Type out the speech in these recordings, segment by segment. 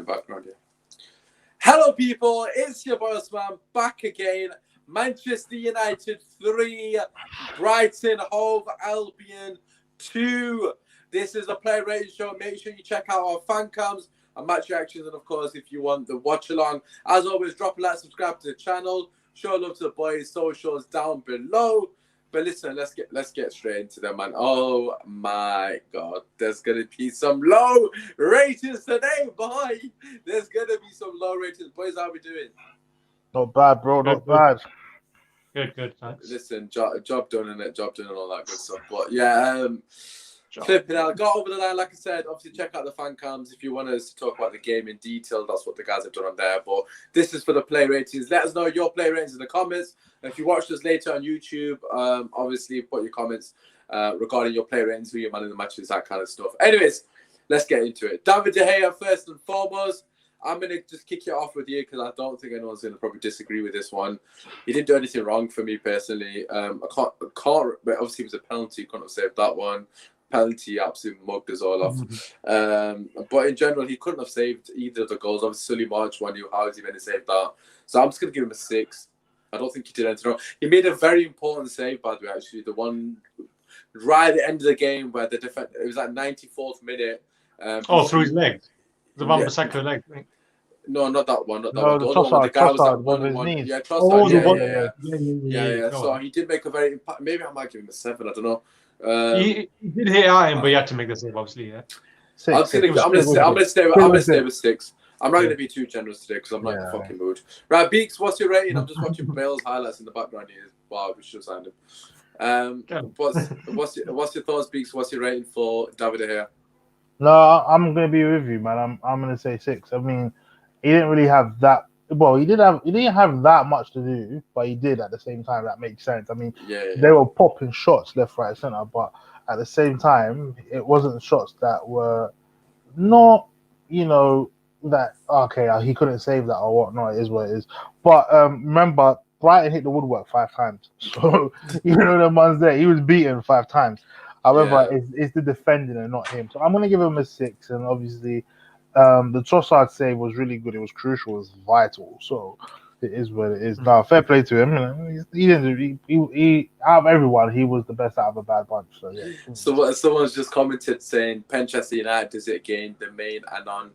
background, yeah. Hello, people. It's your boy Osman back again. Manchester United 3, Brighton Hove Albion 2. This is a player rating show. Make sure you check out our fan cams and match reactions, and of course, if you want the watch along, as always, drop a like, subscribe to the channel, show love to the boys. Socials down below. But listen, let's get straight into them, man. Oh my God, there's gonna be some low ratings today, boy. There's gonna be some low ratings, boys. How we doing? Not bad, bro. Not bad. Good. Thanks. Listen, job done and job done and all that good stuff. But yeah, flipping out, got over the line. Like I said, obviously check out the fan cams if you want us to talk about the game in detail. That's what the guys have done on there. But this is for the play ratings. Let us know your play ratings in the comments. And if you watch us later on YouTube, obviously put your comments regarding your play ratings, who your man in the matches, that kind of stuff. Anyways, let's get into it. David De Gea, first and foremost. I'm going to just kick it off with you because I don't think anyone's going to probably disagree with this one. He didn't do anything wrong for me personally. I can't, but obviously it was a penalty. Couldn't have saved that one. Penalty absolutely mugged us all off. But in general, he couldn't have saved either of the goals. Obviously, Sully March one, how is he going to save that? So I'm just going to give him a 6. I don't think he did anything wrong. He made a very important save, by the way, actually. The one right at the end of the game where the defense, it was like 94th minute. Through his legs. The one Bissaka leg. No, not that one. Not that No, one. the guy was Trossard, at one of his knees. Yeah, Trossard. Yeah. So he did make a very. Maybe I might give him a 7. I don't know. He did hit at him, but he had to make the save, obviously. Yeah. I'm gonna stay with 6. I'm not gonna be too generous today because I'm not in the fucking mood. Right, Beaks, what's your rating? I'm just watching Bale's highlights in the background here. Wow, we should have signed him. What's your thoughts, Beaks? What's your rating for David De Gea? No, I'm gonna be with you, man. I'm gonna say 6. I mean, he didn't really have that. Well, he didn't have that much to do, but he did at the same time. That makes sense. I mean, they were popping shots left, right, center, but at the same time, it wasn't shots that were not, that okay. He couldn't save that or whatnot. It is what it is. But remember, Brighton hit the woodwork 5 times, so the man's there. He was beaten 5 times. However, it's the defending and not him. So I'm gonna give him a 6, and obviously. The Trossard save was really good. It was crucial. It was vital. So it is what it is. Now, fair play to him. He didn't. He out of everyone, he was the best out of a bad bunch. So yeah. So someone's just commented saying Manchester United does it again. The main anon.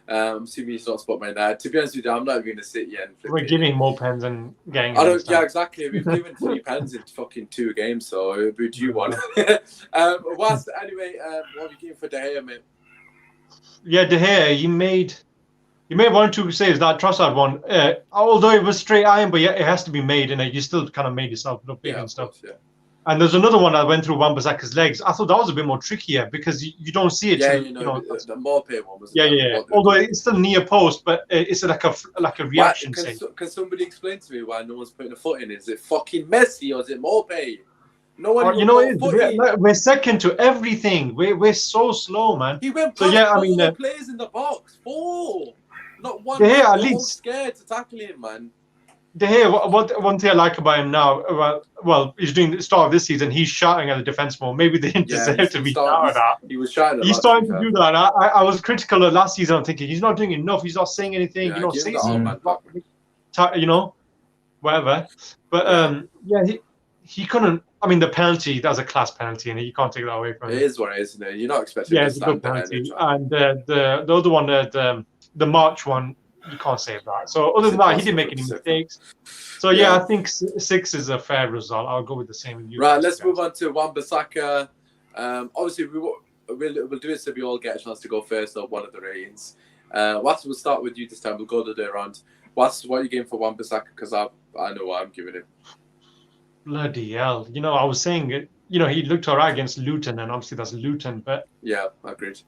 I'm assuming he's not spot my United. To be honest with you, I'm not even going to sit yet. We're giving more pens and getting. Yeah, exactly. We've given 3 pens in fucking 2 games. So who do you want? Anyway, what are you giving for De Gea, mate? Yeah, De Gea, he made 1 or 2 saves. That Trossard one, although it was straight iron, but yeah, it has to be made, and you still kind of made yourself look big and stuff. Course, And there's another one that went through Wan-Bissaka's legs. I thought that was a bit more trickier because you don't see it. The Morpay one was. Although it's still near post, but it's like a reaction. Can somebody explain to me why no one's putting a foot in? Is it fucking Messi or is it Morpay? No one. We're second to everything. We're so slow, man. He went past 4 players in the box. 4. Not one. De Gea, at least scared to tackle him, man. De Gea, one thing I like about him now, well, he's doing the start of this season. He's shouting at the defense more. Maybe they didn't deserve to be shouted at. He was shouting. He's starting to do that. I was critical of last season. I'm thinking he's not doing enough. He's not saying anything. Whatever. But he couldn't. I mean, the penalty, that's a class penalty, and you can't take that away from him. It is what it is, isn't it? You're not expecting it's a good penalty. And the other one, the March one, you can't save that. So other than that, he didn't make any mistakes. So I think 6 is a fair result. I'll go with the same with you. Right, let's move on to Wan-Bissaka. Obviously, we'll do it so we all get a chance to go first on one of the ratings. We'll start with you this time. We'll go the day around. What are you giving for Wan-Bissaka? Because I know what I'm giving him. Bloody hell. I was saying it, he looked all right against Luton, and obviously that's Luton, but... Yeah, I agreed.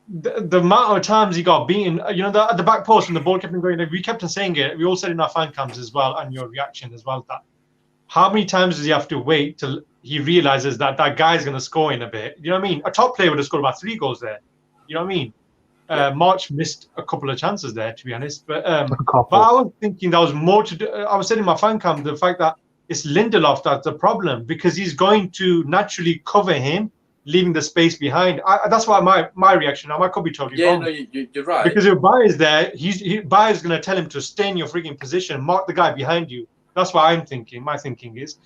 The amount of times he got beaten, at the back post when the ball kept on going, we kept on saying it, we all said in our fan cams as well, and your reaction as well, that how many times does he have to wait till he realizes that guy's going to score in a bit? You know what I mean? A top player would have scored about 3 goals there. You know what I mean? March missed a couple of chances there, to be honest. But I was thinking that was more to do. I was saying in my fan cam, the fact that it's Lindelof that's the problem, because he's going to naturally cover him leaving the space behind. That's why my reaction. Now, I could be totally wrong. No, you're right. Because if Bayer's there, Bayer's going to tell him to stay in your freaking position, mark the guy behind you. That's what I'm thinking. My thinking is.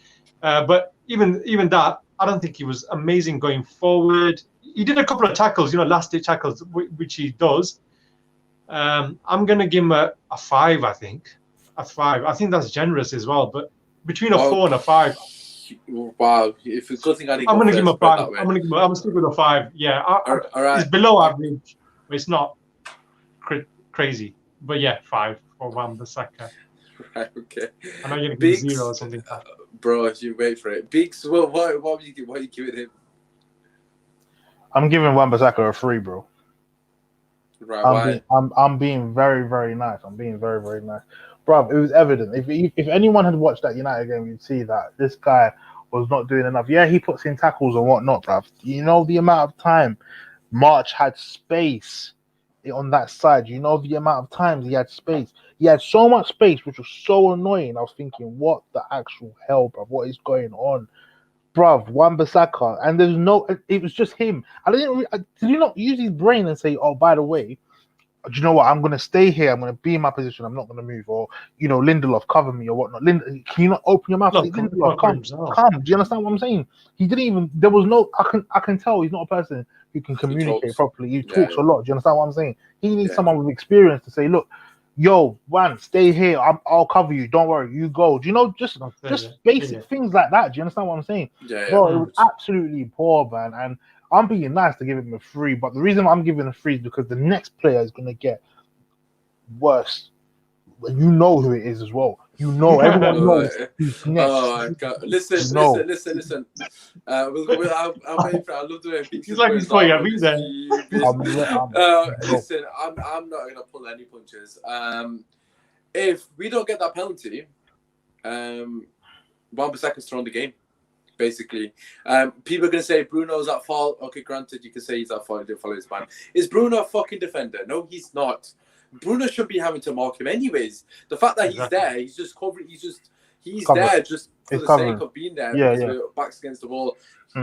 But even that, I don't think he was amazing going forward. He did a couple of tackles, last-day tackles, which he does. I'm going to give him a 5, I think. A 5. I think that's generous as well. But between a 4 and a 5. Wow, if it's good thing I didn't I'm going to give him a 5. I'm going to stick with a 5. Yeah, all right. It's below average, but it's not crazy. But yeah, 5 for Wan-Bissaka. Right, okay. I know you're going to give 0 or something. Bro, you wait for it. Biggs, what would you give? What are you giving him? I'm giving Wan-Bissaka a 3, bro. Right, I'm being very, very nice. I'm being very, very nice. Bro, it was evident. If anyone had watched that United game, you'd see that this guy was not doing enough. Yeah, he puts in tackles and whatnot, bro. You know the amount of time March had space on that side. You know the amount of times he had space. He had so much space, which was so annoying. I was thinking, what the actual hell, bro? What is going on? Bruv, Wan-Bissaka, and there's no. It was just him. Did he not use his brain and say, "Oh, by the way, do you know what? I'm gonna stay here. I'm gonna be in my position. I'm not gonna move." Or Lindelof, cover me or whatnot. Can you not open your mouth? Lindelof, come. Do you understand what I'm saying? He didn't even. There was no. I can tell he's not a person who can communicate properly. He talks a lot. Do you understand what I'm saying? He needs someone with experience to say, "Look, yo, Wan, stay here. I'll cover you. Don't worry. You go." Do you know just basic things like that? Do you understand what I'm saying? Bro, it was absolutely poor, man. And I'm being nice to give him a 3, but the reason I'm giving a 3 is because the next player is going to get worse. You know who it is as well. Everyone knows who's next. Oh my God! Listen. I'll wait for. I love the way he's like before you be there. Listen, I'm not going to pull any punches. If we don't get that penalty, Wan-Bissaka's thrown the game. Basically, people are going to say Bruno's at fault. Okay, granted, you can say he's at fault. He didn't follow his man. Is Bruno a fucking defender? No, he's not. Bruno should be having to mark him anyways. The fact that he's there, he's just covering. He's there just for the sake of being there. Because backs against the wall.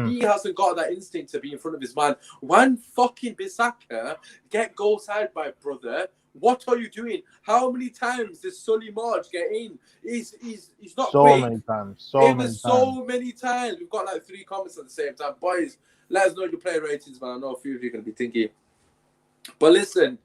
He hasn't got that instinct to be in front of his man. Wan-Bissaka get goal side, my brother. What are you doing? How many times did Sully March get in? He's not so quick. Many times. So many times. We've got like 3 comments at the same time. Boys, let us know your player ratings, man. I know a few of you are going to be thinking. But listen,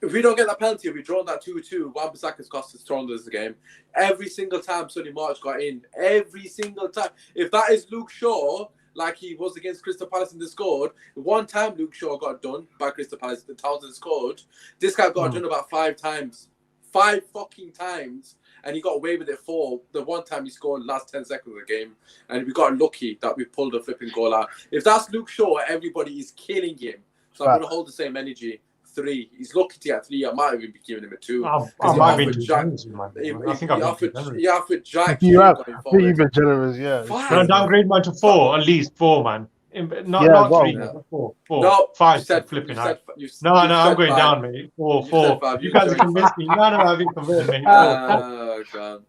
if we don't get that penalty, we draw that 2-2. Wan-Bissaka's cost us thrown us the game. Every single time Sully March got in. Every single time. If that is Luke Shaw, like he was against Crystal Palace and they scored. One time Luke Shaw got done by Crystal Palace, the Townsend scored. This guy got done about 5 times. 5 fucking times. And he got away with it 4. The one time he scored in the last 10 seconds of the game. And we got lucky that we pulled a flipping goal out. If that's Luke Shaw, everybody is killing him. So I'm going to hold the same energy. 3. He's lucky to get 3. I might even be giving him a 2. He offered Jack. You've been generous, yeah. Can I downgrade mine to 4? At least 4, man. Not 3, 4. No, 5. Flipping out. No, I'm going down, mate. 4. You guys are convinced me. No, I've been convinced, mate. Oh, God.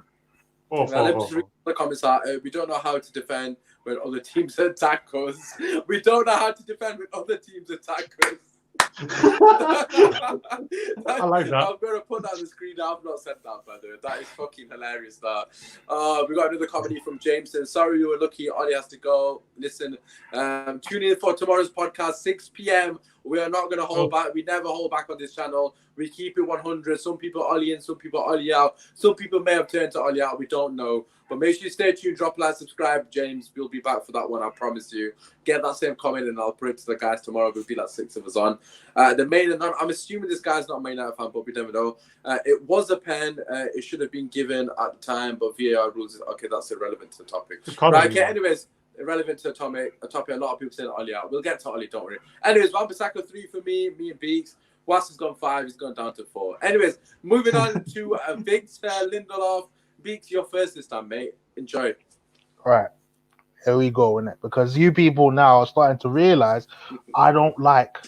4. Let me just read the comments out. We don't know how to defend when other teams attack us. We don't know how to defend when other teams attack us. I like that. I'm going to put that on the screen. I've not said that, by the way. That is fucking hilarious. That we got another comedy from Jameson. Sorry you were lucky. Ollie has to go. Listen, tune in for tomorrow's podcast, 6 p.m. We are not going to hold back. We never hold back on this channel. We keep it 100. Some people Ollie in, some people Ollie out. Some people may have turned to Ollie out. We don't know. But make sure you stay tuned, drop a like, subscribe. James, we'll be back for that one, I promise you. Get that same comment and I'll put it to the guys tomorrow. We'll be like 6 of us on. The main and I'm assuming this guy's not a Man United fan, but we never know. It was a pen. It should have been given at the time, but VAR rules. Okay, that's irrelevant to the topic. Right, okay, anyways, irrelevant to a topic. A lot of people saying Ollie out. We'll get to Ollie, don't worry. Anyways, Wan-Bissaka 3 for me and Beaks. Was has gone 5. He's gone down to 4. Anyways, moving on to Victor Lindelof. Beaks, you're first this time, mate. Enjoy. All right. Here we go, innit? Because you people now are starting to realize I don't like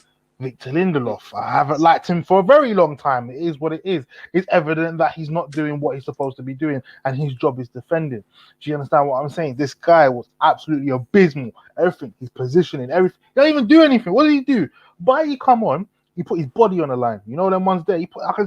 Victor Lindelof. I haven't liked him for a very long time. It is what it is. It's evident that he's not doing what he's supposed to be doing, and his job is defending. Do you understand what I'm saying? This guy was absolutely abysmal. Everything, his positioning, everything. He don't even do anything. What did he do? He come on. He put his body on the line. You know them ones there.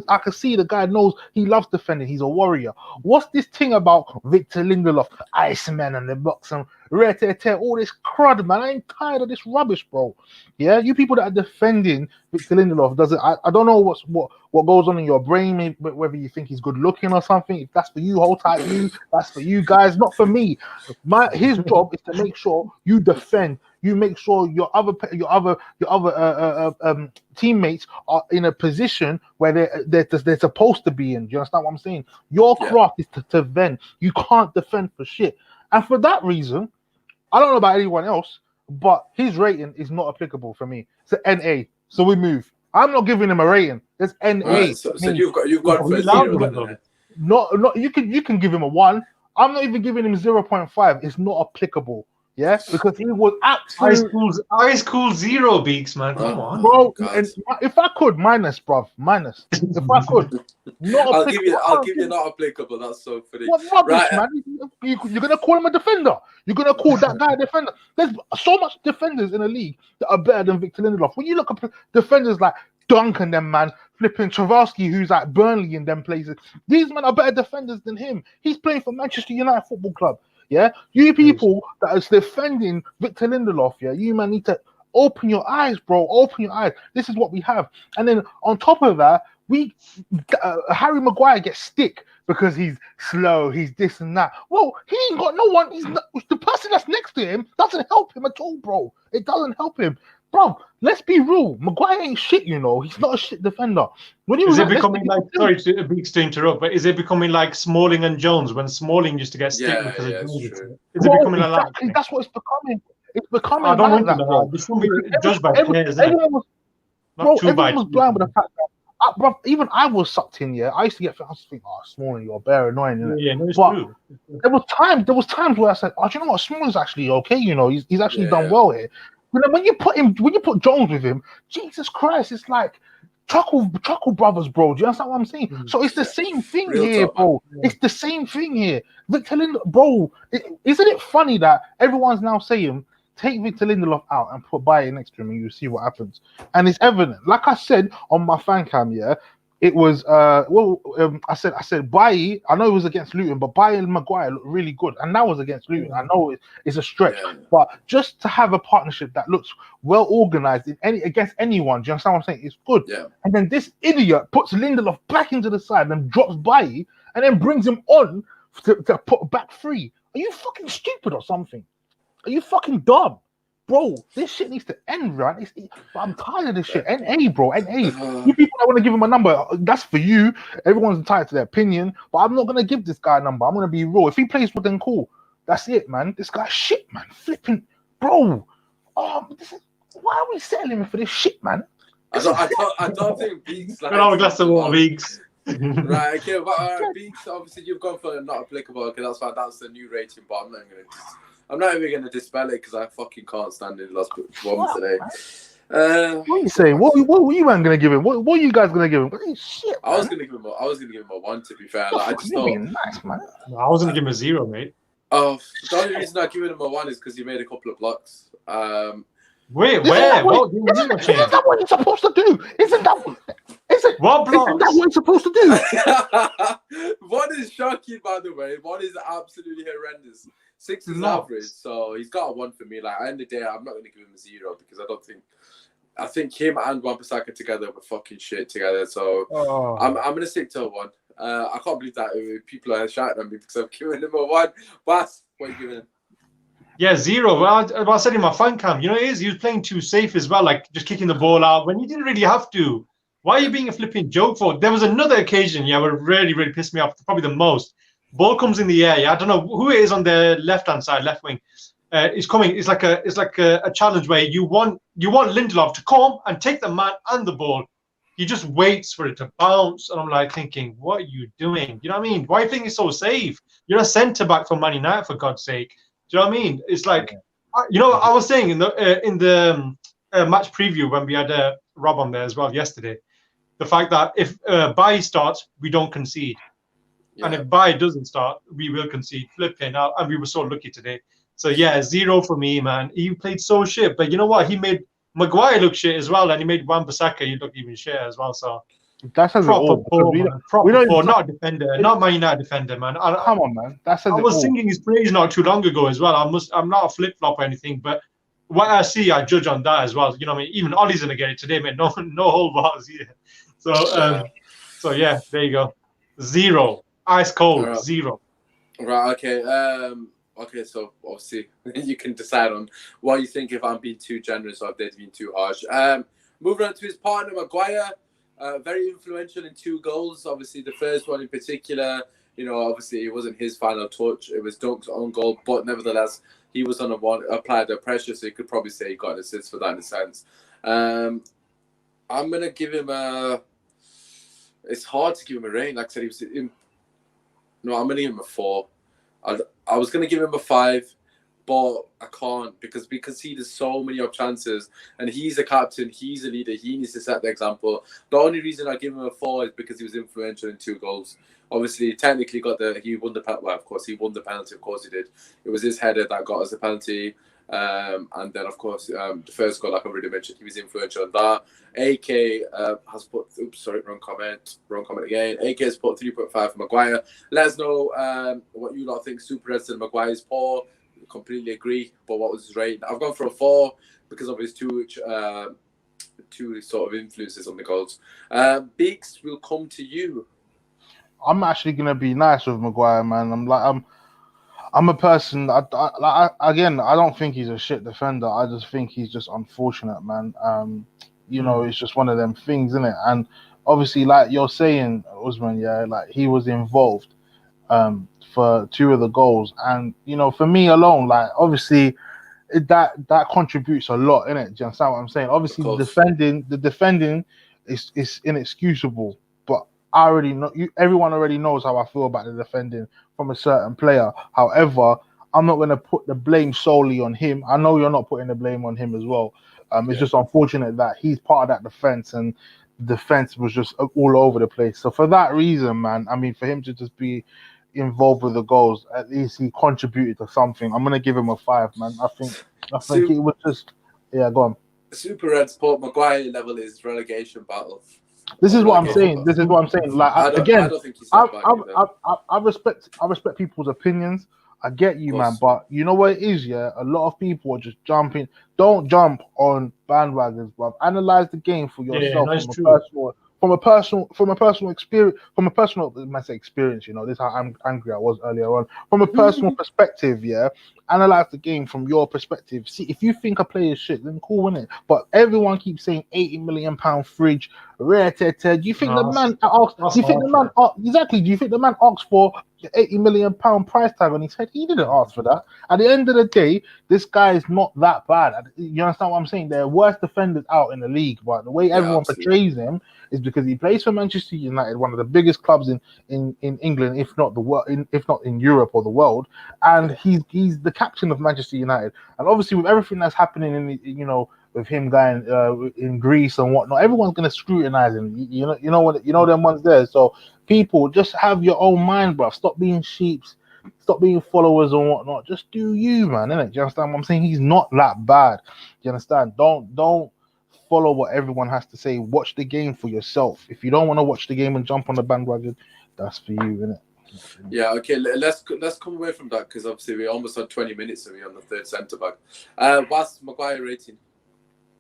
I can see the guy knows he loves defending. He's a warrior. What's this thing about Victor Lindelof, Iceman and the box and all this crud, man? I ain't tired of this rubbish, bro. Yeah, you people that are defending Victor Lindelof doesn't. I don't know what goes on in your brain. Whether you think he's good looking or something. If that's for you, hold tight. That's for you guys, not for me. His job is to make sure you defend. You make sure your other teammates are in a position where they're supposed to be in. Do you understand what I'm saying? Your craft is to defend. You can't defend for shit. And for that reason, I don't know about anyone else, but his rating is not applicable for me. It's an NA. So we move. I'm not giving him a rating. It's NA. Right, so you've got for 0. No, you can give him a 1. I'm not even giving him 0.5. It's not applicable. Yes, because he was absolutely high school 0, Beaks, man. Come on, bro. And if I could minus, bruv, minus. If I could, I'll give you not applicable. That's so funny. What rubbish, man? You're gonna call him a defender. You're gonna call that guy a defender. There's so much defenders in the league that are better than Victor Lindelof. When you look at defenders like Duncan, them man, flipping Travalski, who's at Burnley in them places, these men are better defenders than him. He's playing for Manchester United Football Club. Yeah, you people that is defending Victor Lindelof, yeah, you man need to open your eyes, bro. Open your eyes. This is what we have. And then on top of that, Harry Mcguire gets stick because he's slow, he's this and that. Well, he ain't got no one. The person that's next to him doesn't help him at all, bro. It doesn't help him. Bro, let's be real. Mcguire ain't shit, you know. He's not a shit defender. Is it becoming like, sorry to interrupt, but is it becoming like Smalling and Jones when Smalling used to get stick because of Jones? Is it becoming like that? That's what it's becoming. It's becoming I don't like that, bro. This won't be judged by players. Everyone was blind with the fact that, bro, even I was sucked in, yeah. I used to think, Smalling, you're bare annoying, innit? Yeah, no, it's but true. There was times where I said, do you know what? Smalling's actually okay, you know. He's actually done well here. When you put Jones with him, Jesus Christ, it's like Chuckle Brothers, bro. Do you understand what I'm saying? So it's the same thing here, bro. It's the same thing here. Victor Lindelof, bro. Isn't it funny that everyone's now saying take Victor Lindelof out and put Bailly next to him and you see what happens? And it's evident. Like I said on my fan cam, yeah, it was I said Bailly. I know it was against Luton, but Bailly and Mcguire looked really good, and that was against Luton. I know it's a stretch, but just to have a partnership that looks well organized against anyone, do you understand what I'm saying? It's good. Yeah. And then this idiot puts Lindelof back into the side and drops Bailly, and then brings him on to put back 3. Are you fucking stupid or something? Are you fucking dumb? Bro, this shit needs to end, right? I'm tired of this shit. NA, bro, NA. You people that want to give him a number, that's for you. Everyone's entitled to their opinion, but I'm not going to give this guy a number. I'm going to be raw. If he plays well, then cool. That's it, man. This guy's shit, man. Flipping, bro. Why are we settling him for this shit, man? I don't think Beaks. Like, a glass of water, Beaks. Right, okay, but Beaks, obviously you've gone for not applicable, okay, that's fine. That's the new rating, but I'm not even going to dispel it because I fucking can't stand it. Last one today. What are you saying? What were you man going to give him? What are you guys going to give him? Shit, I was going to give him a 1. To be fair, like, I just thought. Nice, man. I was going to give him a 0, mate. Oh, the only reason I give him a 1 is because he made a couple of blocks. Wait, where? Isn't that what you're supposed to do? Isn't that what you're supposed to do? 1 is shocking, by the way. 1 is absolutely horrendous. 6 is average, so he's got a 1 for me. Like, at the end of the day, I'm not going to give him a 0 because I think him and Wan-Bissaka together were fucking shit together. So I'm going to stick to a 1. I can't believe that people are shouting at me because I'm giving him a 1. Bas, what are you giving him? Yeah, 0. Well, I said in my fan cam, you know, he was playing too safe as well, like just kicking the ball out when you didn't really have to. Why are you being a flipping joke for? There was another occasion, where it really, really pissed me off, probably the most. Ball comes in the air. I don't know who it is on the left-hand side, left wing. It's coming. It's like a challenge where you want Lindelof to come and take the man and the ball. He just waits for it to bounce, and I'm like thinking, what are you doing? You know what I mean? Why are you thinking so safe? You're a centre back for Man United, for God's sake. Do you know what I mean? It's like, I was saying in the match preview when we had Rob on there as well yesterday. The fact that if Bai starts, we don't concede. Yeah. And if Bai doesn't start, we will concede. Flipping out. And we were so lucky today. So, yeah, 0 for me, man. He played so shit. But you know what? He made Mcguire look shit as well. And he made Wan-Bissaka look even shit as well. So, that's proper poor, man. Proper poor. Not a defender. Not Man United defender, man. Come on, man. I was singing his praise not too long ago as well. I'm not a flip-flop or anything. But what I see, I judge on that as well. You know what I mean? Even Ollie's going to get it today, man. No whole bars here. So, yeah, there you go. 0. Ice cold, right. 0. Right, okay. Okay, so obviously you can decide on what you think, if I'm being too generous or if they're being too harsh. Moving on to his partner, Mcguire, very influential in 2 goals. Obviously, the first one in particular, you know, obviously it wasn't his final touch. It was Dunk's own goal, but nevertheless, he was on applied the pressure, so you could probably say he got an assist for that in a sense. I'm going to give him it's hard to give him a rating. Like I said, no, I'm going to give him a 4. I was going to give him a 5, but I can't because we conceded so many chances, and he's a captain, he's a leader, he needs to set the example. The only reason I give him a 4 is because he was influential in 2 goals. Obviously, technically he won the penalty. Well, of course, he won the penalty. Of course, he did. It was his header that got us the penalty. And then, of course, the first goal, like I already mentioned, he was influential on that. AK has put, wrong comment again. AK has put 3.5 for Mcguire. Let us know what you lot think. Super Reds and Mcguire's poor. Completely agree. But what was his rating? I've gone for a 4 because of his two sort of influences on the goals. Beaks, will come to you. I'm actually gonna be nice with Mcguire, man. I'm a person. I don't think he's a shit defender. I just think he's just unfortunate, man. You know, it's just one of them things, isn't it? And obviously, like you're saying, Usman, yeah, like he was involved for 2 of the goals, and you know, for me alone, like obviously, that contributes a lot, innit? Do you understand what I'm saying? Obviously, the defending is inexcusable, but I already know. Everyone already knows how I feel about the defending from a certain player. However, I'm not going to put the blame solely on him. I know you're not putting the blame on him as well. It's just unfortunate that he's part of that defense, and the defense was just all over the place. So for that reason, man, I mean, for him to just be involved with the goals, at least he contributed to something. I'm going to give him a 5, man. I think it was just, yeah, go on. Super Reds Port Mcguire level is relegation battle. This is what I'm saying. Like I don't think he's I respect people's opinions. I get you, man, but you know what it is, yeah? A lot of people are just jumping. Don't jump on bandwagons, bro. Analyze the game for yourself from a personal experience, you know, this is how angry I was earlier on. From a personal perspective, yeah, analyze the game from your perspective. See, if you think a player is shit, then cool, innit? But everyone keeps saying £80 million fridge, rare. Do you think the man asked? Do you think the man exactly? Do you think the man asked for the £80 million price tag on his head? He didn't ask for that. At the end of the day, this guy is not that bad. You understand what I'm saying? There are worse defenders out in the league, but the way everyone portrays him is because he plays for Manchester United, one of the biggest clubs in England, if not the world, if not in Europe or the world, and he's the captain of Manchester United. And obviously, with everything that's happening in with him going in Greece and whatnot, everyone's gonna scrutinize him. You know them ones there. So people, just have your own mind, bro. Stop being sheeps. Stop being followers and whatnot. Just do you, man. Innit? Do you understand what I'm saying? He's not that bad. Do you understand? Don't follow what everyone has to say. Watch the game for yourself. If you don't want to watch the game and jump on the bandwagon, that's for you, innit? Yeah, okay. Let's come away from that because obviously we almost had 20 minutes of me on the third centre back. What's Mcguire rating?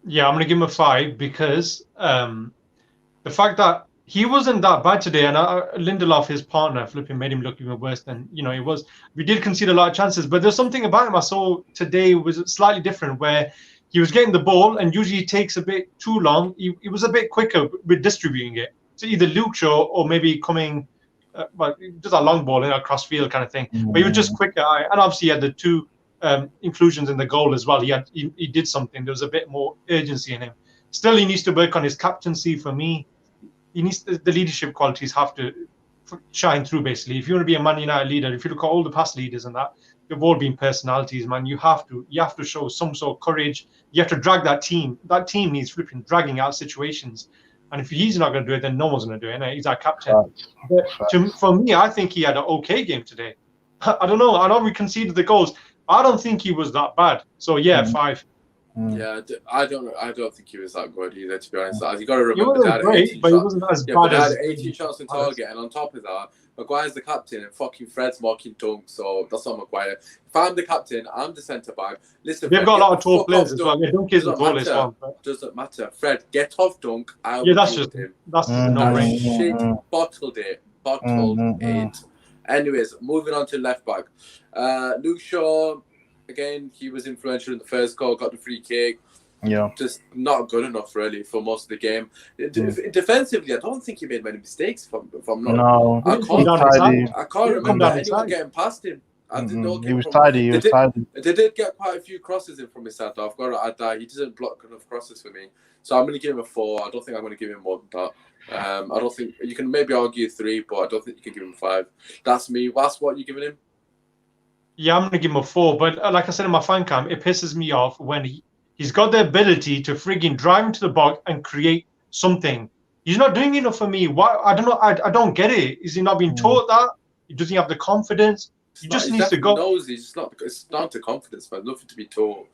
Yeah, I'm gonna give him a 5 because the fact that he wasn't that bad today, and Lindelof, his partner, flipping made him look even worse than he was. We did concede a lot of chances, but there's something about him I saw today was slightly different, where he was getting the ball and usually it takes a bit too long. He was a bit quicker with distributing it. So either Luke Shaw or maybe coming, just a long ball in a cross field kind of thing. But he was just quicker, and obviously he had the 2 inclusions in the goal as well. He did something. There was a bit more urgency in him. Still, he needs to work on his captaincy. For me, he needs the leadership qualities have to shine through. Basically, if you want to be a Man United leader, if you look at all the past leaders and that, they've all been personalities, man. You have to show some sort of courage. You have to drag that team. That team needs flipping dragging out situations. And if he's not going to do it, then no one's going to do it. And he's our captain. But for me, I think he had an okay game today. I don't know. I know we conceded the goals. I don't think he was that bad. So yeah, 5. Yeah, I don't think he was that good either. To be honest, you got to remember that great, but he wasn't as bad but as 18 shots on target, and on top of that, Mcguire's the captain, and fucking Fred's mocking Dunk. So that's not Mcguire. If I'm the captain, I'm the centre back. Listen, they've got a lot of tall players as well. Dunk is the tallest one. Doesn't matter. Fred, get off Dunk. That's him. That's no shit. Bottled it. Anyways, moving on to left back. Luke Shaw, again, he was influential in the first goal, got the free kick. Yeah. Just not good enough, really, for most of the game. Defensively, I don't think he made many mistakes. If I'm not, no, I can't remember anyone getting past him. He was tidy. They did get quite a few crosses in from his side, though. I've got to add that. He doesn't block enough crosses for me. So I'm going to give him a 4. I don't think I'm going to give him more than that. I don't think you can maybe argue 3, but I don't think you can give him 5. That's me. That's what you giving him? Yeah, I'm going to give him a 4. But like I said in my fan cam, it pisses me off when he's got the ability to frigging drive into the box and create something. He's not doing enough for me. Why? I don't know. I don't get it. Is he not being taught that? Does he have the confidence? He just needs to go. Knows he's just not. It's down to confidence, man. Nothing to be taught.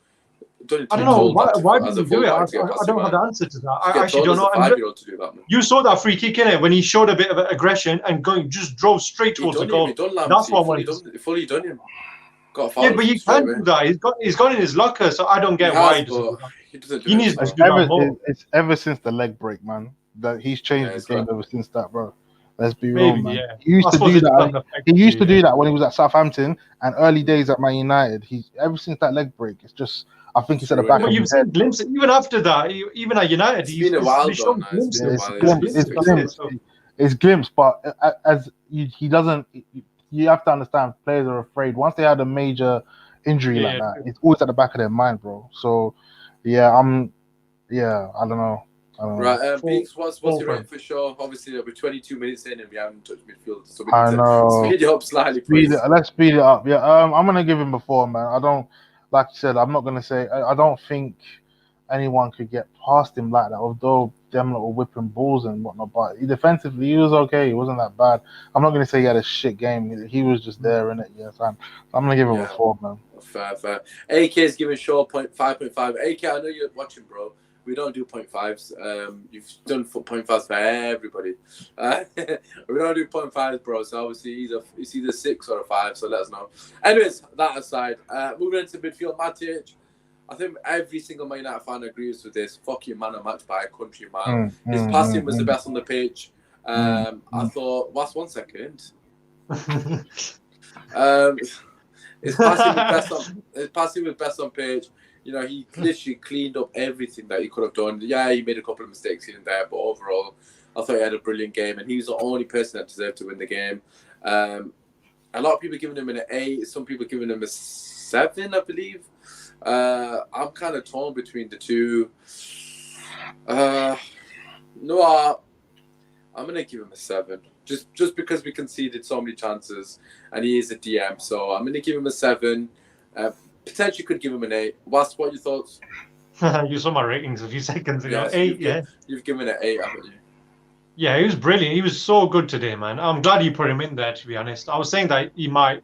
I don't know why did he do it. I don't have the answer to that. I actually don't know. To do that, you saw that free kick in it when he showed a bit of aggression and just drove straight towards the goal. That's what I wanted. Fully done him. Yeah, but he can't do that. He's got in his locker, so I don't get why he doesn't do that. He needs to do that more. It's ever since the leg break, man, that he's changed the game ever since that, bro. Let's be real, man. Yeah. He used to do that. He used to do that when he was at Southampton and early days at Man United. Ever since that leg break, it's just. I think he's at the back of his head. You've seen glimpses even after that. Even at United, he's been a while though. It's glimpse, but as he doesn't. You have to understand, players are afraid. Once they had a major injury like that, it's always at the back of their mind, bro. So, I don't know. Right, Beaks, what's your rating for sure? Obviously, we're 22 minutes in and we haven't touched midfield, so we need to speed it up slightly, please. Let's speed it up. Yeah, I'm gonna give him a 4, man. I don't, like you said, I'm not gonna say. I don't think anyone could get past him like that. Although them little whipping balls and whatnot, but defensively he was okay. He wasn't that bad. I'm not gonna say he had a shit game. He was just there, innit? Yes, I'm gonna give him a 4, man. Fair. AK is giving Shaw 5.5. AK, I know you're watching, bro. We don't do 0.5s. You've done 0.5s for everybody. We don't do 0.5s, bro. So obviously it's either 6 or a 5. So let us know. Anyways, that aside, moving into midfield, Matic. I think every single Man United fan agrees with this. Fucking man of match by a country, man. His passing was the best on the pitch. I thought, what's 1 second? His passing was best on pitch. You know, he literally cleaned up everything that he could have done. Yeah, he made a couple of mistakes here and there, but overall, I thought he had a brilliant game, and he was the only person that deserved to win the game. A lot of people giving him an 8. Some people giving him a 7, I believe. I'm kind of torn between the two. No, I'm gonna give him a 7, just because we conceded so many chances, and he is a DM. So I'm gonna give him a 7. Potentially could give him an 8. What are your thoughts? You saw my ratings a few seconds ago. 8, You've given it an 8, haven't you? Yeah, he was brilliant. He was so good today, man. I'm glad you put him in there, to be honest. I was saying that he might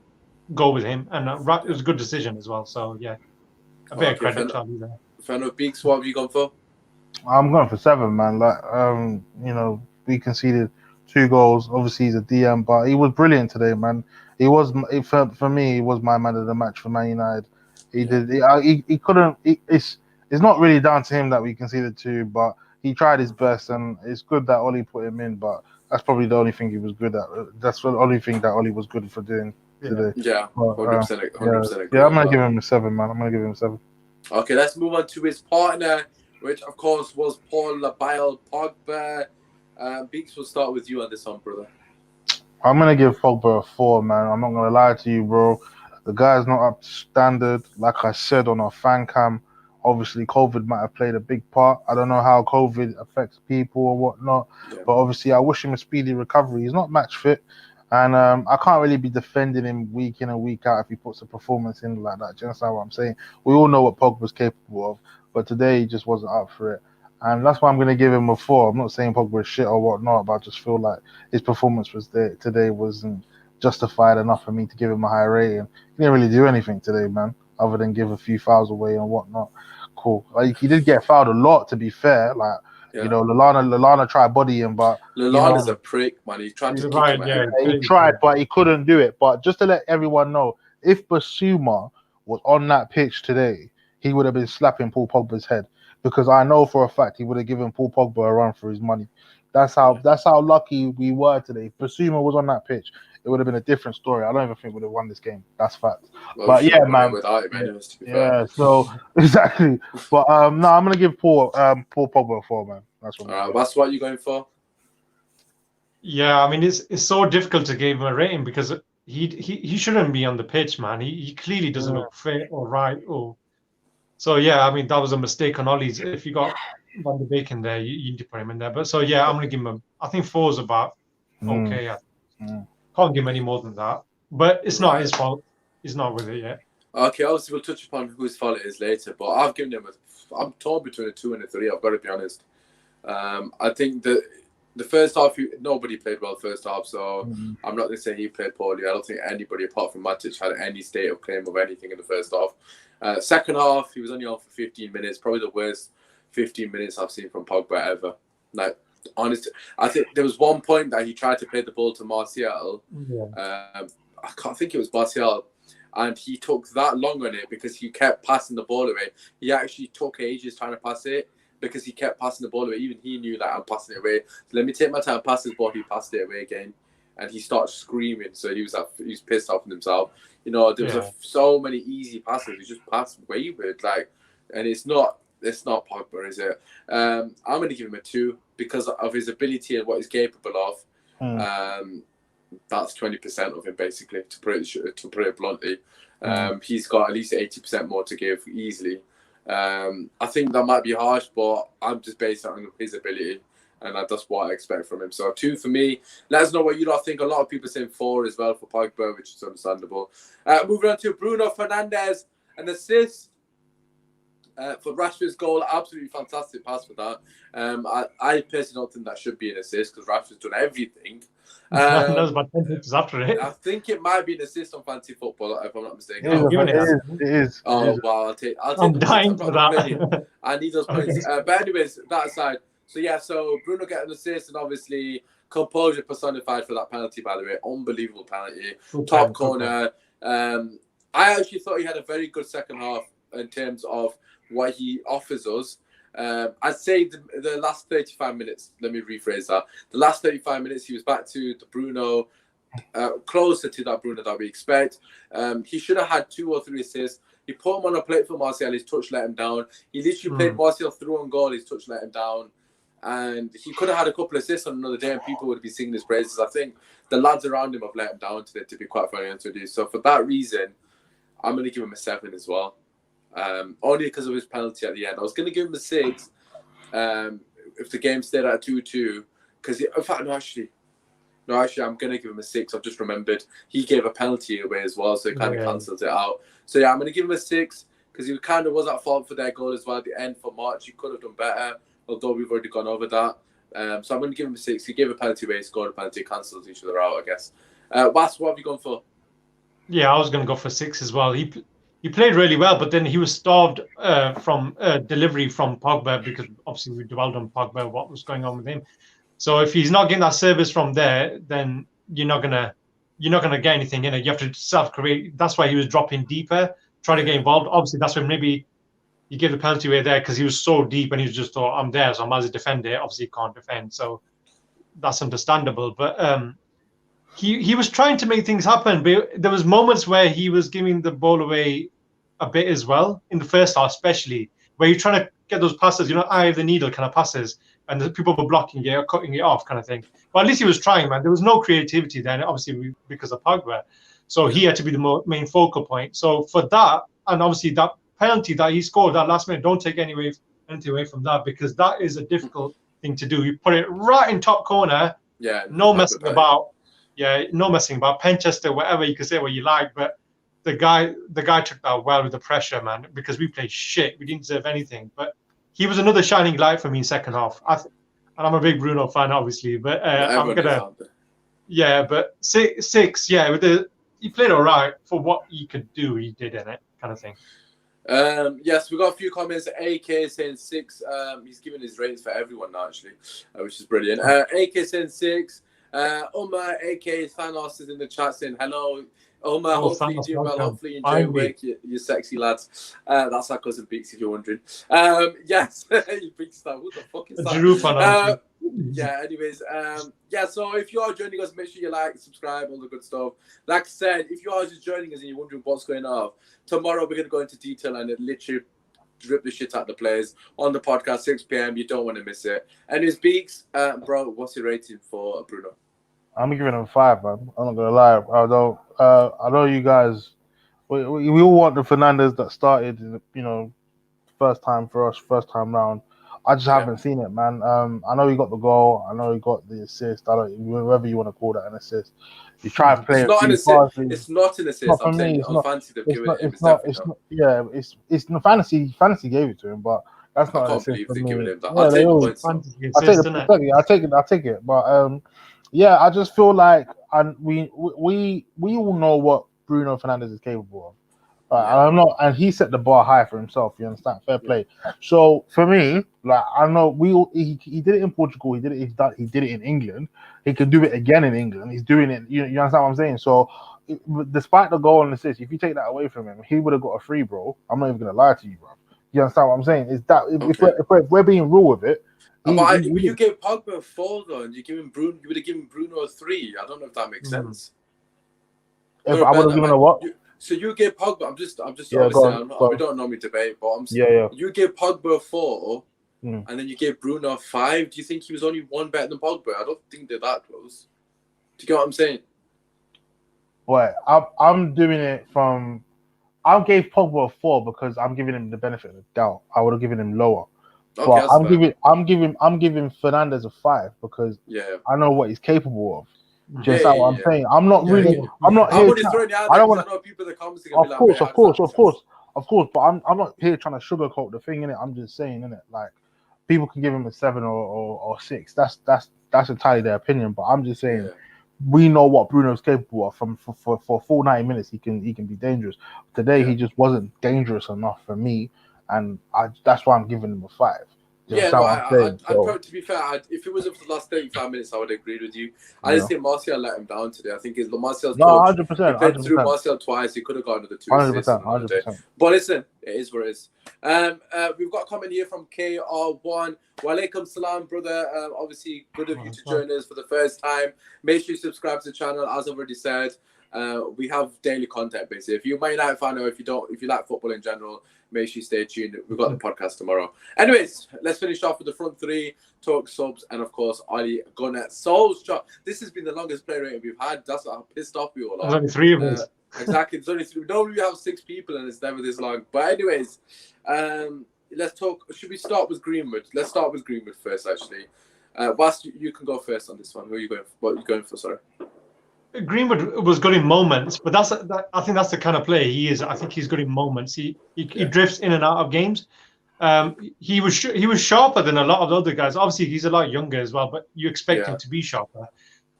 go with him, and it was a good decision as well. So, yeah, a bit of credit to him there. Fan of Beaks, what have you gone for? I'm going for 7, man. Like, we conceded 2 goals. Obviously, he's a DM, but he was brilliant today, man. He was, for me, he was my man of the match for Man United. He couldn't. It's not really down to him that we conceded 2, but he tried his best, and it's good that Oli put him in. But that's probably the only thing he was good at. That's the only thing that Oli was good for doing today. Yeah, 100%. Yeah, I'm gonna give him a 7, man. I'm gonna give him a 7. Okay, let's move on to his partner, which of course was Paul Lapel, Pogba. Beaks, we'll start with you on this one, brother. I'm gonna give Pogba a 4, man. I'm not gonna lie to you, bro. The guy's not up to standard. Like I said on our fan cam, obviously COVID might have played a big part. I don't know how COVID affects people or whatnot, but obviously I wish him a speedy recovery. He's not match fit. And I can't really be defending him week in and week out if he puts a performance in like that. Do you understand what I'm saying? We all know what Pogba's capable of, but today he just wasn't up for it. And that's why I'm going to give him a 4. I'm not saying Pogba is shit or whatnot, but I just feel like his performance today wasn't justified enough for me to give him a high rating. He didn't really do anything today, man, other than give a few fouls away and whatnot. Cool. Like, he did get fouled a lot, to be fair. Like, you know, Lallana tried body him, but Lallana's a prick, man. He tried to kick him. He tried, but he couldn't do it. But just to let everyone know, if Basuma was on that pitch today, he would have been slapping Paul Pogba's head, because I know for a fact he would have given Paul Pogba a run for his money. That's how lucky we were today. If Basuma was on that pitch, it would have been a different story. I don't even think we would have won this game. That's fact. Well, but yeah, man. So exactly. But no, I'm gonna give Paul Pogba a 4, man. That's what. That's what you're going for. Yeah, I mean, it's so difficult to give him a rating because he shouldn't be on the pitch, man. He clearly doesn't look fit or right. So yeah, I mean, that was a mistake on Ollie's. If you got Van de Beek in there, you need to put him in there. But so yeah, I'm gonna give him I think 4 is about okay. Can't give him any more than that. But it's not his fault. He's not with it yet. Okay, obviously we'll touch upon whose fault it is later, but I've given him I'm torn between a 2 and a 3. I've got to be honest. I think that the first half, nobody played well first half, so I'm not going to say he played poorly. I don't think anybody apart from Matic had any state of claim of anything in the first half. Second half, he was only on for 15 minutes, probably the worst 15 minutes I've seen from Pogba ever. Like, honestly, I think there was one point that he tried to play the ball to Martial. I can't think it was Martial. And he took that long on it because he kept passing the ball away. He actually took ages trying to pass it because he kept passing the ball away. Even he knew that I'm passing it away. So let me take my time, pass this ball. He passed it away again. And he started screaming. So he was pissed off with himself. You know, there was so many easy passes. He just passed wayward. And it's not Pogba, is it? I'm going to give him a 2 because of his ability and what he's capable of. That's 20% of him, basically, to put it bluntly. He's got at least 80% more to give easily. I think that might be harsh, but I'm just based on his ability, and that's what I expect from him. So 2 for me. Let us know what you lot think. A lot of people saying 4 as well for Pogba, which is understandable. Moving on to Bruno Fernandes, an assist for Rashford's goal. Absolutely fantastic pass for that. I personally don't think that should be an assist because Rashford's done everything. That was about 10 minutes after it. I think it might be an assist on Fantasy Football, if I'm not mistaken. It is. Oh, wow. I'll take I'm dying for that. I need those points. But anyways, that aside. So Bruno getting an assist and obviously composure personified for that penalty, by the way. Unbelievable penalty. Top corner. I actually thought he had a very good second half in terms of what he offers us. I'd say the last 35 minutes, let me rephrase that. The last 35 minutes, he was back to the Bruno, closer to that Bruno that we expect. He should have had 2 or 3 assists. He put him on a plate for Martial, his touch let him down. He literally played Martial through on goal, his touch let him down. And he could have had a couple of assists on another day and people would be singing his praises. I think the lads around him have let him down today, to be quite funny honest with you. So for that reason, I'm going to give him a 7 as well. Only because of his penalty at the end. I was going to give him a 6 if the game stayed at 2-2. Because, in fact, no, actually, I'm going to give him a 6. I've just remembered. He gave a penalty away as well, so it kind of cancels it out. So, yeah, I'm going to give him a 6 because he kind of was at fault for their goal as well at the end for March. He could have done better, although we've already gone over that. So I'm going to give him a 6. He gave a penalty away, scored a penalty, cancels each other out, I guess. Bas, what have you gone for? Yeah, I was going to go for 6 as well. He played really well, but then he was starved from delivery from Pogba because obviously we dwelled on Pogba, what was going on with him. So if he's not getting that service from there, then you're not gonna get anything in it. You have to self-create. That's why he was dropping deeper, trying to get involved. Obviously, that's when maybe you give the penalty away there because he was so deep and he was just thought, I'm there, so I might as well defend it. Obviously, he can't defend, so that's understandable. But he was trying to make things happen, but there was moments where he was giving the ball away a bit as well in the first half, especially where you're trying to get those passes, eye of the needle kind of passes, and the people were blocking it or cutting it off kind of thing. But at least he was trying, man. There was no creativity then, obviously because of Pogba. So he had to be the main focal point. So for that, and obviously that penalty that he scored that last minute, don't take anything away from that because that is a difficult thing to do. You put it right in top corner, no messing about. yeah, no messing about. Penchester, whatever, you can say what you like, but the guy took that well with the pressure, man, because we played shit. We didn't deserve anything. But he was another shining light for me in second half. And I'm a big Bruno fan, obviously, but I'm gonna, yeah, but six, yeah, he played all right for what he could do. He did in it, kind of thing. Yes, we got a few comments. AK saying 6. He's giving his ratings for everyone now, actually, which is brilliant. AK saying 6. Umar, AK Thanos, is in the chat saying hello. Umar, hopefully you're doing well. Hopefully you enjoy work, you sexy lads. That's our cousin Beaks, if you're wondering. Yes, Beaks, who the fuck is that? Yeah, anyways, yeah, so if you are joining us, make sure you like, subscribe, all the good stuff. Like I said, if you are just joining us and you're wondering what's going on, tomorrow we're going to go into detail and literally rip the shit out of the players on the podcast, 6 p.m. You don't want to miss it. Anyways, Beaks, bro, what's your rating for Bruno? I'm giving him 5, man. I'm not gonna lie. I know you guys. We all want the Fernandes that started, first time for us, first time round. I just haven't seen it, man. I know he got the goal. I know he got the assist. Whatever you want to call that, an assist. You try to play it's not an assist. It's not an assist. I'm saying on fantasy they've given it. It's not fantasy. Fantasy gave it to him, but that's not an assist for me. I'll take the points. I take it. But yeah, I just feel like, and we all know what Bruno Fernandes is capable of. And he set the bar high for himself. You understand? Fair play. So for me, like, I know he did it in Portugal. He did it in England. He can do it again in England. He's doing it. You understand what I'm saying? So despite the goal and assist, if you take that away from him, he would have got a free, bro. I'm not even gonna lie to you, bro. You understand what I'm saying? Is that if we're being real with it? You gave Pogba a 4 though, and you would have given Bruno a 3. I don't know if that makes sense. If I would have given a what? So you gave Pogba. I'm just yeah, obviously we don't normally debate, but you gave Pogba a 4, and then you gave Bruno a 5. Do you think he was only 1 better than Pogba? I don't think they're that close. Do you get what I'm saying? Wait, I'm doing it from. I gave Pogba a 4 because I'm giving him the benefit of the doubt. I would have given him lower. Okay, but I'm giving Fernandes a 5 because I know what he's capable of. Just what I'm saying. I'm not really. I'm not here. I don't want to know people that come. Of course. But I'm not here trying to sugarcoat the thing in it. I'm just saying in it, like, people can give him a 7 or 6. That's entirely their opinion. But I'm just saying, we know what Bruno's capable of. For full 90 minutes, he can be dangerous. Today, he just wasn't dangerous enough for me, and that's why I'm giving him a 5. To be fair, if it was for the last 35 minutes, I would agree with you. I just think Martial let him down today. I think Martial's 100%. He played through Martial twice. He could have got another 2 assists. 100%. But listen, it is what it is. We've got a comment here from KR1. Walaikum salam, brother. Obviously, good of you to join us for the first time. Make sure you subscribe to the channel, as I've already said. We have daily content, basically. If you're a Man United fan or if you like football in general, make sure you stay tuned. We've got the podcast tomorrow. Anyways, let's finish off with the front 3, talk subs, and of course, Oli Gunnar Solskjaer. This has been the longest play rating we've had. That's how pissed off we all are. There's only 3 of us. Exactly. There's only 3. Normally we have 6 people and it's never this long. But anyways, let's talk. Should we start with Greenwood? Let's start with Greenwood first, actually. Bas, you can go first on this one. Who are you going for? What are you going for? Sorry. Greenwood was good in moments, but I think that's the kind of player he is. I think he's good in moments. He drifts in and out of games. He was sharper than a lot of the other guys. Obviously, he's a lot younger as well, but you expect him to be sharper.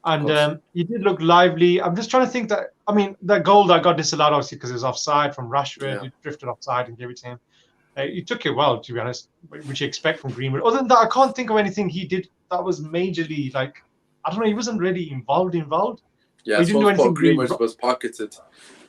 And he did look lively. I'm just trying to think that goal that got disallowed, obviously, because it was offside from Rashford. He drifted offside and gave it to him. He took it well, to be honest, which you expect from Greenwood. Other than that, I can't think of anything he did that was majorly, like, I don't know, he wasn't really involved. Yeah, he didn't do anything. Greenwood was pocketed.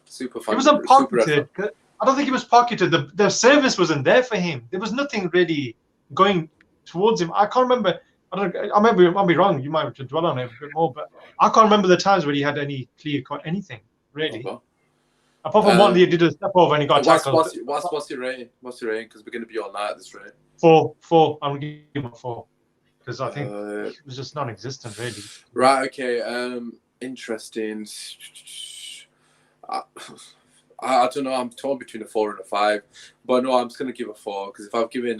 Super fun. He wasn't pocketed. I don't think he was pocketed. The service wasn't there for him. There was nothing really going towards him. I can't remember. I might be wrong. You might have to dwell on it a bit more, but I can't remember the times where he had any clear cut anything really. Okay. Apart from one, he did a step over and he got tackled. What's your rating? What's your rating? Because we're going to be all night at this rate. 4. I'm going to give him a 4 because I think it was just non-existent really. Right. Okay. Interesting. I don't know. I'm torn between a 4 and a 5, but no, I'm just gonna give a 4 because if I've given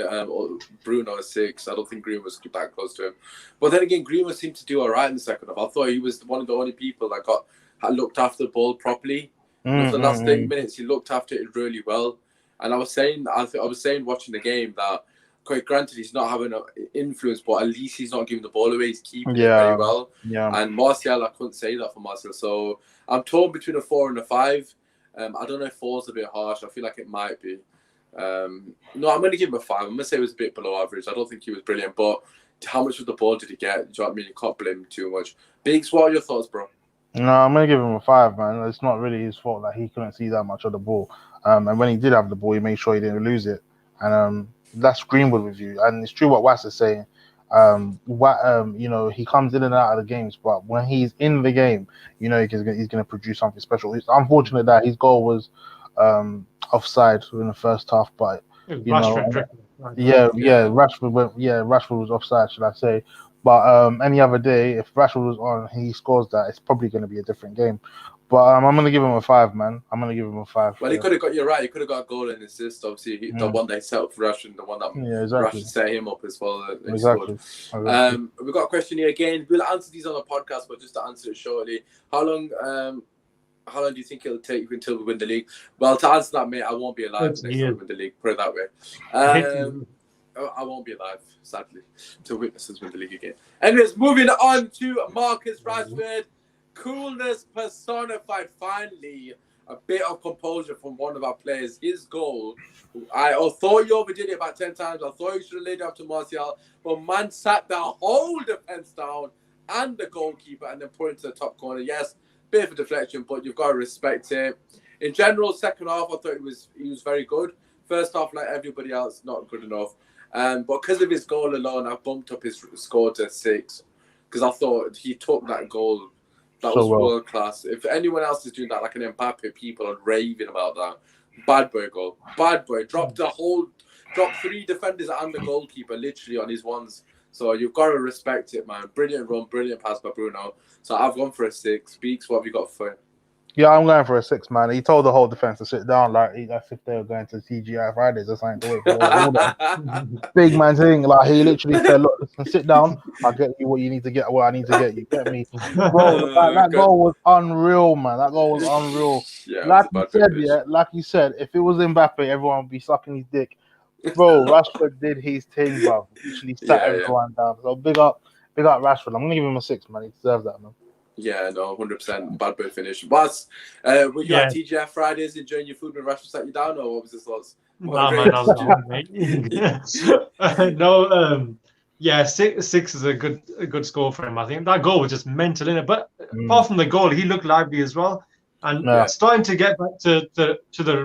Bruno a 6, I don't think Green was that close to him. But then again, Green seemed to do all right in the second half. I thought he was one of the only people that had looked after the ball properly. For the last 30 minutes, he looked after it really well. And I was saying watching the game that, quite granted, he's not having an influence, but at least he's not giving the ball away. He's keeping it very well. Yeah. And Martial, I couldn't say that for Martial. So I'm torn between a 4 and a 5. I don't know if 4's a bit harsh. I feel like it might be. No, I'm going to give him a 5. I'm going to say it was a bit below average. I don't think he was brilliant, but how much of the ball did he get? Do you know what I mean? You can't blame him too much. Biggs, what are your thoughts, bro? No, I'm going to give him a 5, man. It's not really his fault that he couldn't see that much of the ball. And when he did have the ball, he made sure he didn't lose it. And that's Greenwood with you. And it's true what Was is saying. He comes in and out of the games, but when he's in the game, he's going to produce something special. It's unfortunate that his goal was offside in the first half, but Rashford was offside, should I say? But any other day, if Rashford was on, he scores that, it's probably going to be a different game. But I'm going to give him a 5, man. I'm going to give him a 5. Well, he could have got, you're right, he could have got a goal and assist. Obviously, the one they set up for Rashford, the one that Rashford set him up as well. Exactly. We've got a question here again. We'll answer these on the podcast, but just to answer it shortly. How long do you think it'll take until we win the league? Well, to answer that, mate, I won't be alive next time we win the league. Put it that way. I won't be alive, sadly, to witness us win the league again. Anyways, moving on to Marcus Rashford. Coolness personified, finally. A bit of composure from one of our players. His goal, I thought you overdid it about 10 times. I thought you should have laid it up to Martial. But man sat the whole defence down and the goalkeeper and then put it into the top corner. Yes, bit of a deflection, but you've got to respect it. In general, second half, I thought he was very good. First half, like everybody else, not good enough. But because of his goal alone, I bumped up his score to 6. Because I thought he took that goal. That was world class. If anyone else is doing that, like an Mbappe, people are raving about that. Bad boy goal. Bad boy. Dropped 3 defenders and the goalkeeper literally on his ones. So you've got to respect it, man. Brilliant run, brilliant pass by Bruno. So I've gone for a 6. Beaks, what have you got for it? Yeah, I'm going for a 6, man. He told the whole defense to sit down, like as if they were going to TGI Fridays or something. To wait for all that. Big man thing, like he literally said, "Look, listen, sit down. I'll get you what you need to get. What I need to get you. Get me, bro." That goal was unreal, man. That goal was unreal. Yeah, like you said, if it was Mbappe, everyone would be sucking his dick. Bro, Rashford did his thing, bro. Literally sat everyone down. So big up Rashford. I'm gonna give him a 6, man. He deserves that, man. Yeah, no, 100%. Bad boy finish. But were you at TGF Fridays enjoying your food when Rashford sat you down, or what was his thoughts? Nah, man, I was mate. No, 6 is a good score for him. I think that goal was just mental, innit? But apart from the goal, he looked lively as well. And starting to get back to the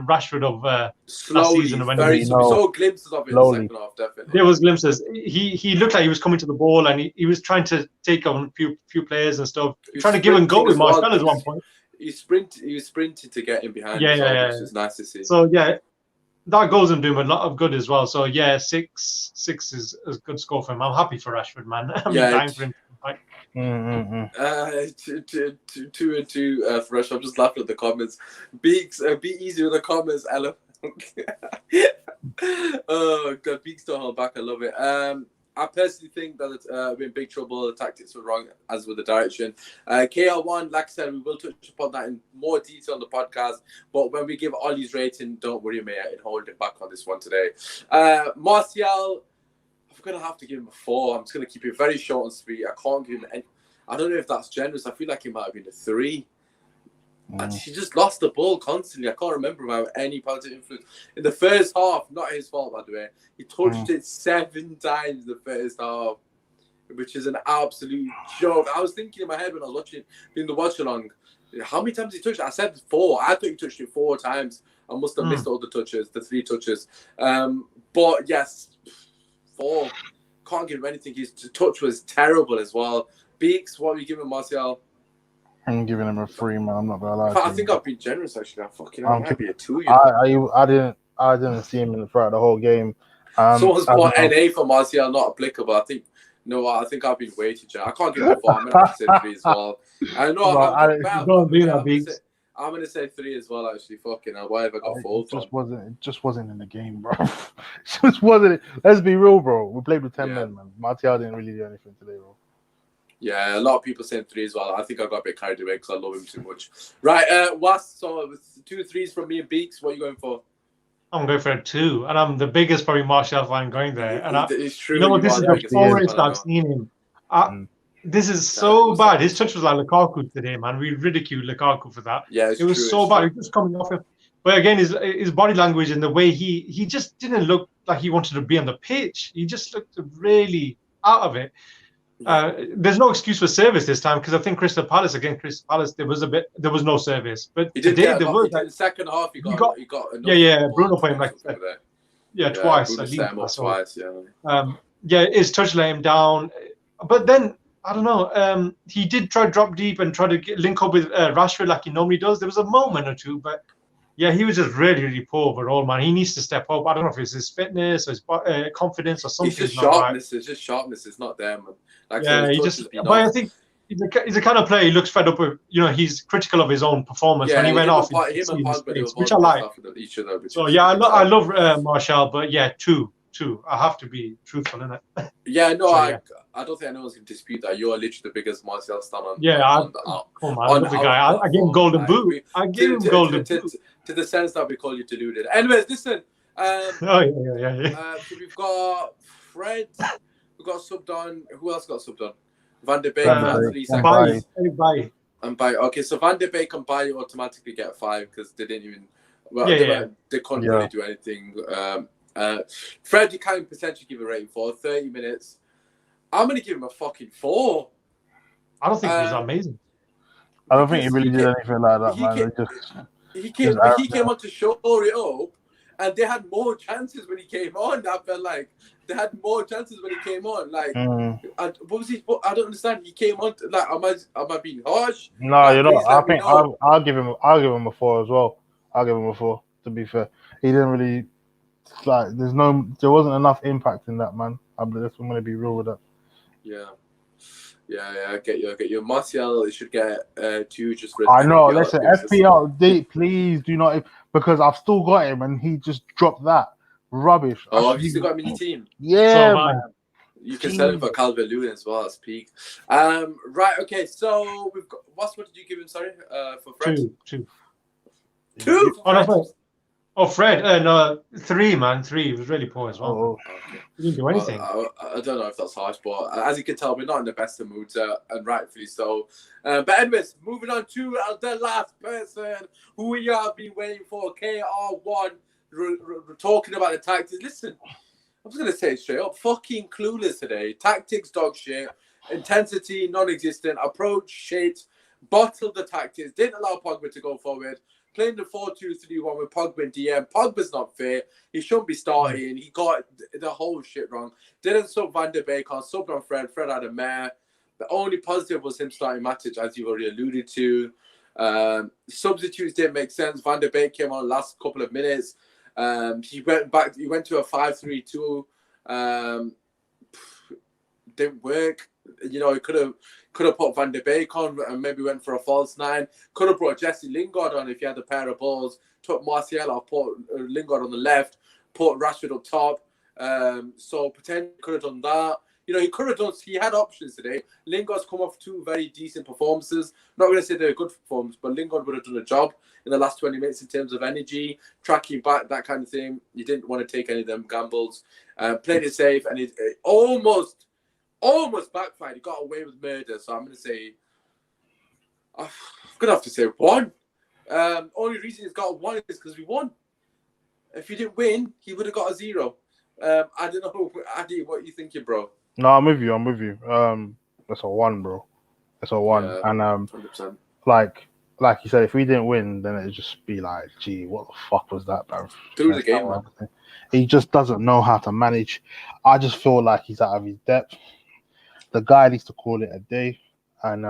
Rashford of last season. We saw glimpses of it in the second half, definitely. There was glimpses. He looked like he was coming to the ball and he was trying to take on a few players and stuff. Trying to give him goal with Martial at one point. He was sprinting to get him behind. Which is nice to see. So, that goes and doing a lot of good as well. So, 6 is a good score for him. I'm happy for Rashford, man. I'm dying for him. 2 and 2 for Rush. I'm just laughing at the comments. Beaks, be easy with the comments, Ella. Oh god, Beaks don't hold back. I love it. I personally think that we're in big trouble. The tactics were wrong, as with the direction. KL1, like I said, we will touch upon that in more detail on the podcast. But when we give Ollie's rating, don't worry, mate, I hold it back on this one today. Martial, I'm going to have to give him a 4. I'm just going to keep it very short and sweet. I can't give him any. I don't know if that's generous. I feel like it might have been a 3. And he just lost the ball constantly. I can't remember about any positive influence. In the first half, not his fault, by the way, he touched it 7 times in the first half, which is an absolute joke. I was thinking in my head when I was doing the watch-along, how many times he touched it? I said 4. I thought he touched it 4 times. I must have missed all the touches, the 3 touches. But yes, 4. Can't give him anything. His touch was terrible as well. Beaks, what are you giving Martial? I'm giving him a 3, man. I'm not gonna lie. I think I've been generous actually. I might be a 2. I didn't see him throughout the whole game. Someone's put NA for Martial, not applicable. I think I've been way too generous. I can't give him a 4. I'm gonna have to say 3 as well. I know. I'm going to say 3 as well, actually. Fucking hell, why have I got 4 from? It just wasn't in the game, bro. It just wasn't. Let's be real, bro. We played with 10 men, man. Martial didn't really do anything today, bro. Yeah, a lot of people saying 3 as well. I think I got a bit carried away because I love him too much. Right, Was, so 2 3s from me and Beaks. What are you going for? I'm going for a 2, and I'm the biggest probably Martial fan going there. And it's true. You know what? This is the poorest I've seen him. This is so bad. His touch was like Lukaku today, man. We ridiculed Lukaku for that. Yeah, it was so bad. It was just coming off him. But again, his body language and the way he just didn't look like he wanted to be on the pitch. He just looked really out of it. There's no excuse for service this time because I think Crystal Palace there was no service. But today there was. In the second half, he got Bruno put him like twice. Bruno set him up twice. His touch let him down, but then I don't know. He did try to drop deep and try to link up with Rashford like he normally does. There was a moment or two, but he was just really, really poor overall, man. He needs to step up. I don't know if it's his fitness or his confidence or something. It's just sharpness. It's just sharpness. It's not there, man. Like, but I think he's the kind of player he looks fed up with. He's critical of his own performance when he went off. Which I like. Each other, so I love Martial, but 2. I have to be truthful, innit? I don't think anyone's going to dispute that. You're literally the biggest Martial star on. I love the guy. I give him golden boot. I give him golden boot. To the sense that we call you deluded. Anyways, listen. So we've got Fred. We got subbed on. Who else got subbed on? Van de Beek and Baye. Okay, so Van de Beek and Baye automatically get 5 because they didn't even. They couldn't really do anything. Fred, you can potentially give a rating for 30 minutes. I'm going to give him a fucking 4. I don't think he was amazing. I don't think he really did anything like that, man. He came on to shore it up, and they had more chances when he came on. I felt like they had more chances when he came on. Like, what was he? I don't understand. He came on. Like, am I being harsh? No, you're not. I think I'll give him a 4 as well. I'll give him a 4. To be fair, he didn't really there wasn't enough impact in that, man. I'm going to be real with that. I get you. Martial should get 2 just for. I know. Listen, FPL, please do not, because I've still got him and he just dropped that rubbish. Oh, have you still got him in your team? Yeah, man. You can sell him for Calvert-Lewin as well. That's peak. Right. Okay. So we've got. What did you give him? Sorry, for Fred. 2. 2. Oh, Fred, no, 3, man. 3. He was really poor as well. Okay. He didn't do anything. I don't know if that's harsh, but as you can tell, we're not in the best of moods, and rightfully so. But anyways, moving on to the last person who we have been waiting for, KR1, talking about the tactics. Listen, I'm just going to say it straight up. Fucking clueless today. Tactics, dog shit. Intensity, non-existent. Approach, shit. Bottled the tactics. Didn't allow Pogba to go forward. Playing the 4-2-3-1 with Pogba and DM. Pogba's not fit. He shouldn't be starting. He got the whole shit wrong. Didn't sub Van de Beek on. Subbed on Fred. Fred had a mare. The only positive was him starting Matic, as you've already alluded to. Substitutes didn't make sense. Van de Beek came on last couple of minutes. He went back. He went to a 5-3-2. Didn't work. He could have put Van de Beek on and maybe went for a false 9. Could have brought Jesse Lingard on if he had a pair of balls. Took Martial off, put Lingard on the left, put Rashford up top. So potentially could have done that. He could have done. He had options today. Lingard's come off 2 very decent performances. I'm not going to say they're good performances, but Lingard would have done a job in the last 20 minutes in terms of energy, tracking back, that kind of thing. He didn't want to take any of them gambles. Played it safe, and it almost backfired. He got away with murder. So I'm going to have to say 1. Only reason he's got 1 is because we won. If he didn't win, he would have got a 0. I don't know, Adi, what are you thinking, bro? No, I'm with you. That's a 1, bro. That's a 1. Yeah, and 100%. like you said, if we didn't win, then it'd just be like, gee, what the fuck was that, bro? Through the game, man. He just doesn't know how to manage. I just feel like he's out of his depth. The guy needs to call it a day, and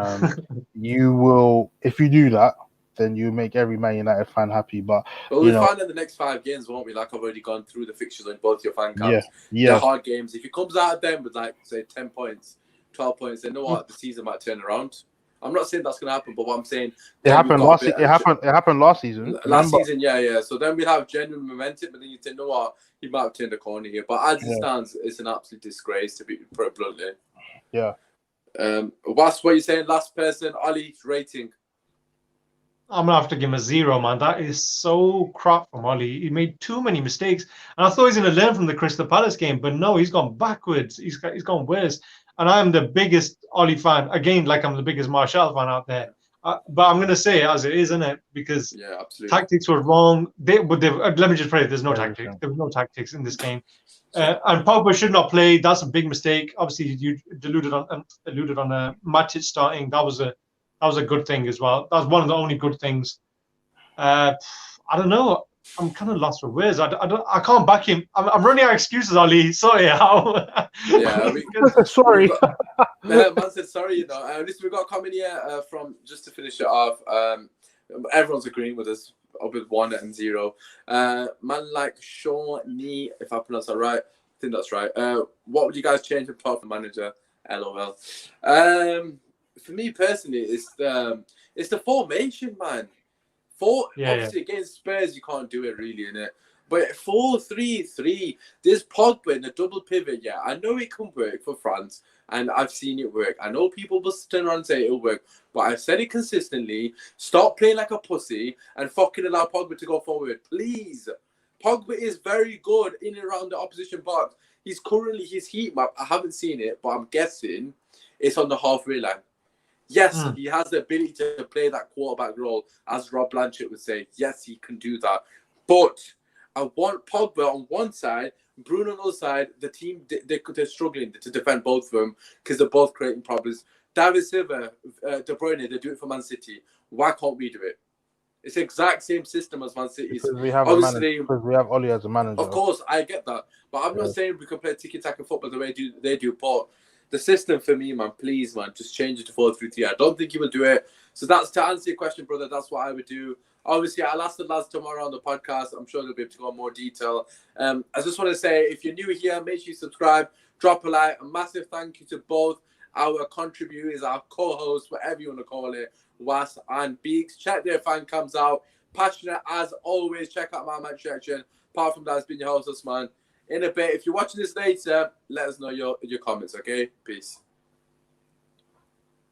you will. If you do that, then you make every Man United fan happy. But we'll find in the next 5 games, won't we? Like I've already gone through the fixtures on both your fan camps. Yeah. They're hard games. If he comes out of them with say 10 points, 12 points, then you know what? The season might turn around. I'm not saying that's going to happen, but what I'm saying... It happened last season. It happened last season. Last season, yeah. So then we'd have genuine momentum, but then you think, you know what? He might have turned a corner here. But as it stands, it's an absolute disgrace, to put it bluntly. Yeah. What are you saying? Last person, Ollie's rating. I'm gonna have to give him a 0, man. That is so crap from Ollie. He made too many mistakes, and I thought he's gonna learn from the Crystal Palace game, but no, he's gone backwards. He's gone worse. And I'm the biggest Ollie fan. Again, like I'm the biggest Martial fan out there. But I'm gonna say it as it is, isn't it? Because tactics were wrong. Let me just pray. There's no tactics. There was no tactics in this game. And Pogba should not play. That's a big mistake. Obviously, you alluded on Matic starting. That was a good thing as well. That was one of the only good things. I don't know. I'm kind of lost for words. I can't back him. I'm running out of excuses, Ali. Sorry, how? Yeah, sorry. Man said sorry. You know, listen, we got a comment here from, just to finish it off. Everyone's agreeing with us with 1 and 0. Man like Shawnee, if I pronounce that right, I think that's right. What would you guys change apart from manager? LOL. For me personally, it's the formation, man. Obviously against Spurs, you can't do it really, innit? But 4-3-3, there's Pogba in a double pivot. Yeah, I know it can work for France, and I've seen it work. I know people will turn around and say it'll work, but I've said it consistently. Stop playing like a pussy and fucking allow Pogba to go forward, please. Pogba is very good in and around the opposition box. He's currently, his heat map, I haven't seen it, but I'm guessing it's on the halfway line. Yes, he has the ability to play that quarterback role, as Rob Blanchett would say. Yes, he can do that. But I want Pogba on one side, Bruno on the other side. The team, they're struggling to defend both of them because they're both creating problems. David Silva, De Bruyne, they do it for Man City. Why can't we do it? It's the exact same system as Man City. Because we have because we have Ollie as a manager. Of course, I get that. But I'm not saying we can play tiki-taka football the way they do. But the system for me, man, please, man, just change it to 4-3-3. I don't think he will do it. So that's to answer your question, brother. That's what I would do. Obviously, I'll ask the lads tomorrow on the podcast. I'm sure they'll be able to go in more detail. I just want to say, if you're new here, make sure you subscribe, drop a like. A massive thank you to both our contributors, our co-hosts, whatever you want to call it, Was and Beaks. Check their fan cams out. Passionate as always. Check out my match section. Apart from that, it's been your host, Usman. In a bit, if you're watching this later, let us know your comments, okay? Peace.